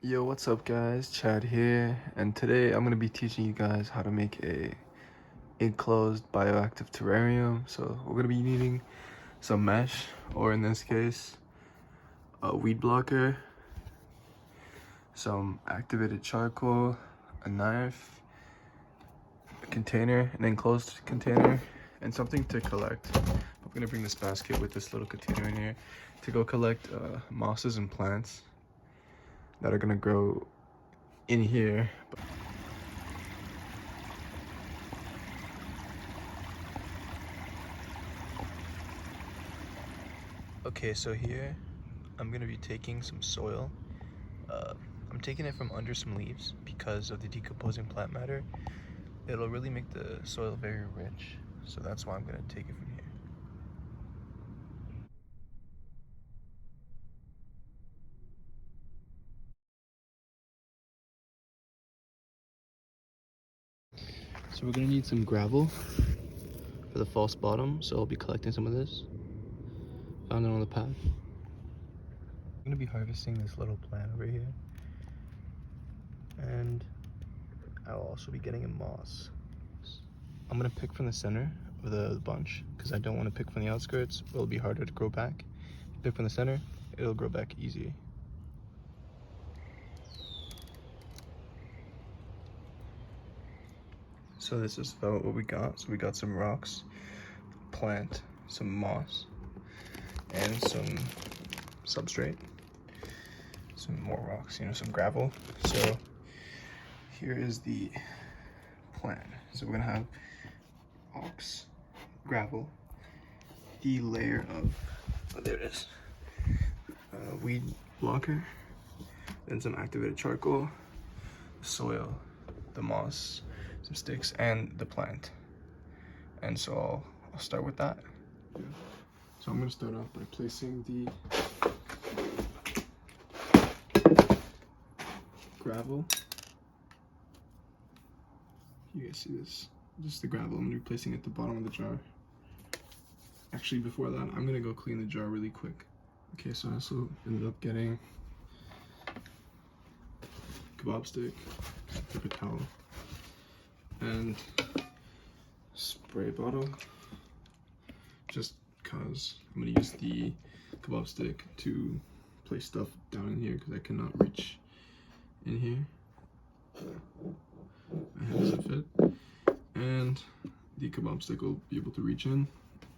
Yo, what's up guys? Chad here, and today I'm gonna be teaching you guys how to make a enclosed bioactive terrarium. So we're gonna be needing some mesh, or in this case, a weed blocker, some activated charcoal, a knife, a container, an enclosed container, and something to collect. I'm gonna bring this basket with this little container in here to go collect mosses and plants that are gonna grow in here. Okay, so here I'm gonna be taking some soil. I'm taking it from under some leaves because of the decomposing plant matter. It'll really make the soil very rich, so that's why I'm gonna take it from here. So we're gonna need some gravel for the false bottom, so I'll be collecting some of this. Found it on the path. I'm gonna be harvesting this little plant over here, and I'll also be getting a moss. I'm gonna pick from the center of the bunch because I don't want to pick from the outskirts. It'll be harder to grow back. Pick from the center, it'll grow back easy. So this is about what we got. So we got some rocks, plant, some moss, and some substrate, some more rocks, some gravel. So here is the plan. So we're gonna have rocks, gravel, the layer of, oh, there it is, weed blocker, then some activated charcoal, soil, the moss, some sticks, and the plant. And so I'll start with that. So I'm going to start off by placing the gravel. You guys see this? Just the gravel. I'm going to be placing it at the bottom of the jar. Actually, before that, I'm going to go clean the jar really quick. Okay, so I also ended up getting kebab stick, paper towel, and spray bottle, just because I'm going to use the kebab stick to place stuff down in here because I cannot reach in here. My hand doesn't fit, and the kebab stick will be able to reach in,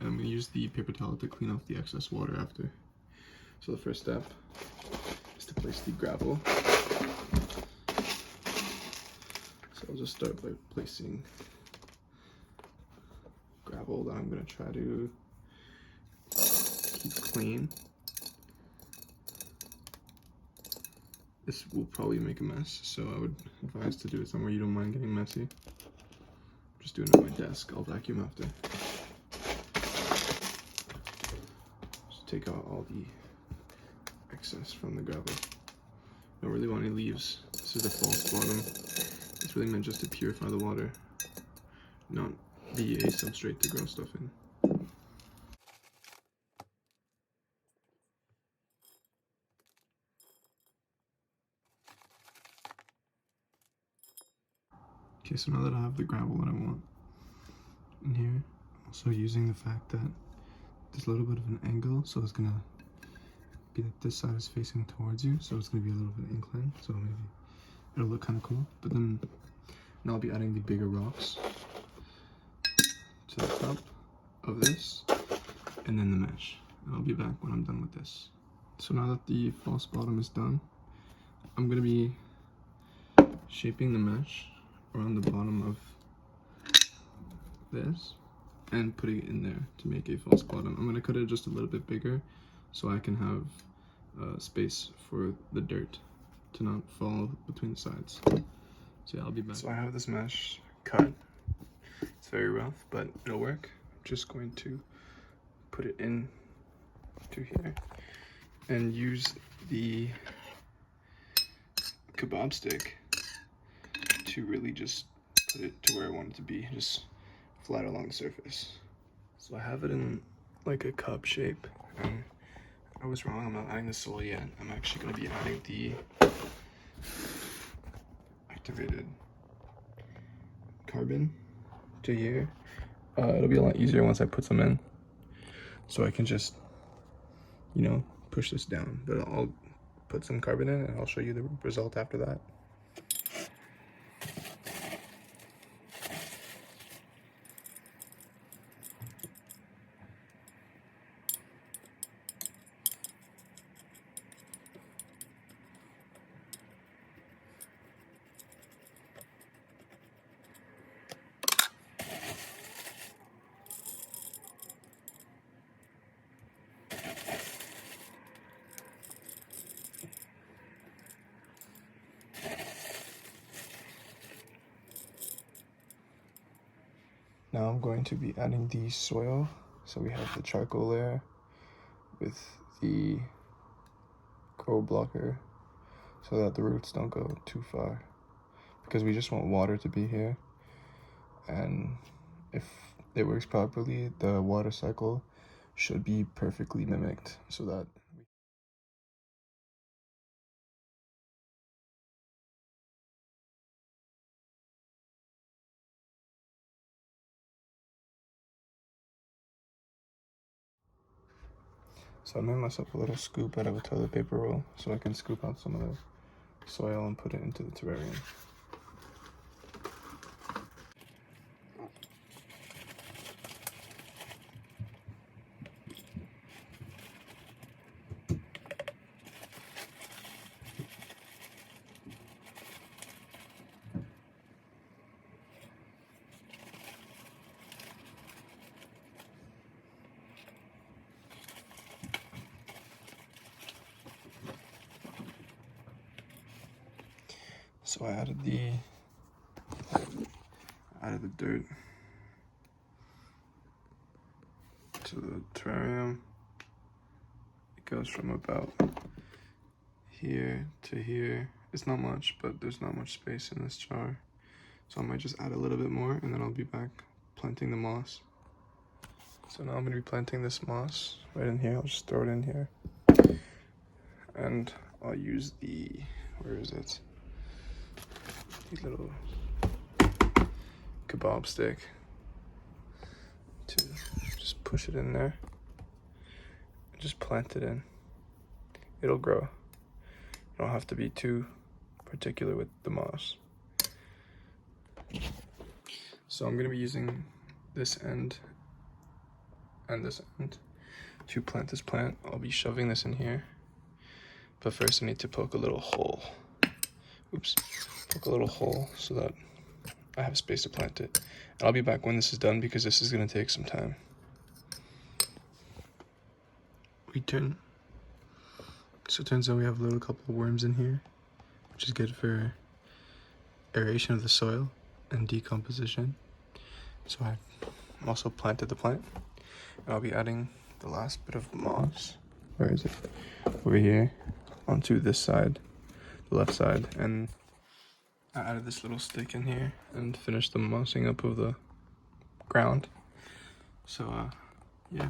and I'm going to use the paper towel to clean off the excess water after. So the first step is to place the gravel. So I'll just start by placing gravel that I'm going to try to keep clean. This will probably make a mess, so I would advise to do it somewhere you don't mind getting messy. Just doing it at my desk. I'll vacuum after. Just take out all the excess from the gravel. Don't really want any leaves. This is the false bottom. It's really meant just to purify the water, not be a substrate to grow stuff in. Okay, so now that I have the gravel that I want in here, I'm also using the fact that there's a little bit of an angle, so it's gonna be that this side is facing towards you, so it's gonna be a little bit inclined, so maybe it'll look kind of cool. But then now I'll be adding the bigger rocks to the top of this, and then the mesh. And I'll be back when I'm done with this. So now that the false bottom is done, I'm gonna be shaping the mesh around the bottom of this and putting it in there to make a false bottom. I'm gonna cut it just a little bit bigger so I can have space for the dirt to not fall between the sides. So yeah, I'll be back. So I have this mesh cut. It's very rough, but it'll work. I'm just going to put it in to here and use the kebab stick to really just put it to where I want it to be, just flat along the surface. So I have it in like a cup shape, and I was wrong, I'm not adding the soil yet. I'm actually going to be adding the activated carbon to here. It'll be a lot easier once I put some in, so I can just, you know, push this down. But I'll put some carbon in and I'll show you the result after that. Now I'm going to be adding the soil. So we have the charcoal layer with the grow blocker so that the roots don't go too far, because we just want water to be here. And if it works properly, the water cycle should be perfectly mimicked so that So I made myself a little scoop out of a toilet paper roll so I can scoop out some of the soil and put it into the terrarium. So I added the dirt to the terrarium. It goes from about here to here. It's not much, but there's not much space in this jar. So I might just add a little bit more and then I'll be back planting the moss. So now I'm gonna be planting this moss right in here. I'll just throw it in here. And I'll use the, where is it? The little kebab stick to just push it in there and just plant it in. It'll grow. You don't have to be too particular with the moss. So I'm gonna be using this end and this end to plant this plant. I'll be shoving this in here, but first I need to poke a little hole. Oops, poke a little hole so that I have space to plant it. And I'll be back when this is done because this is gonna take some time. So it turns out we have a little couple of worms in here, which is good for aeration of the soil and decomposition. So I also planted the plant. And I'll be adding the last bit of moss, where is it? Over here, onto this side, the left side. And I added this little stick in here and finished the mossing up of the ground. So yeah,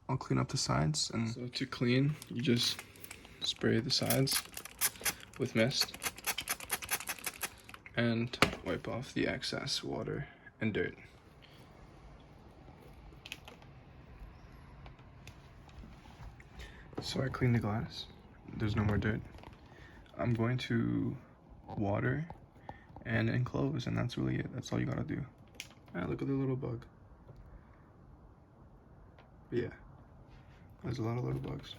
I'll clean up the sides. And so to clean, you just spray the sides with mist and wipe off the excess water and dirt. So I cleaned the glass. There's no more dirt. I'm going to water and enclose, and that's really it. That's all you gotta do. Ah, look at the little bug. But yeah, there's a lot of little bugs.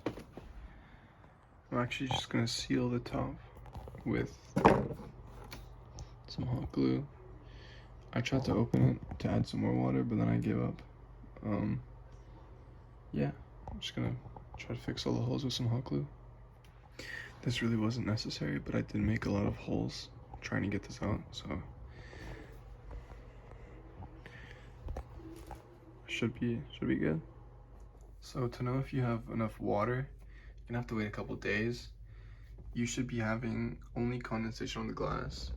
I'm actually just gonna seal the top with some hot glue. I tried to open it to add some more water, but then I gave up. Yeah, I'm just gonna try to fix all the holes with some hot glue. This really wasn't necessary, but I did make a lot of holes trying to get this out, so should be good. So to know if you have enough water, you're gonna have to wait a couple days. You should be having only condensation on the glass,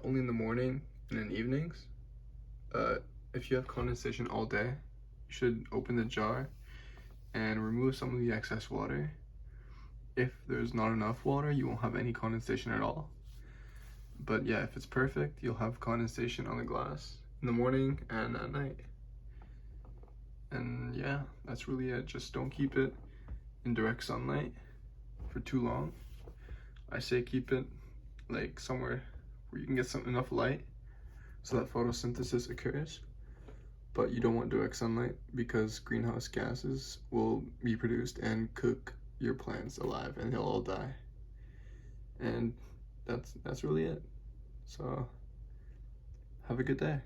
only in the morning and in evenings. If you have condensation all day, you should open the jar and remove some of the excess water. If there's not enough water, you won't have any condensation at all. But yeah, if it's perfect, you'll have condensation on the glass in the morning and at night. And yeah, that's really it. Just don't keep it in direct sunlight for too long. I say keep it like somewhere where you can get enough light so that photosynthesis occurs. But you don't want direct sunlight because greenhouse gases will be produced and cook your plants alive and they'll all die. And that's really it. So have a good day.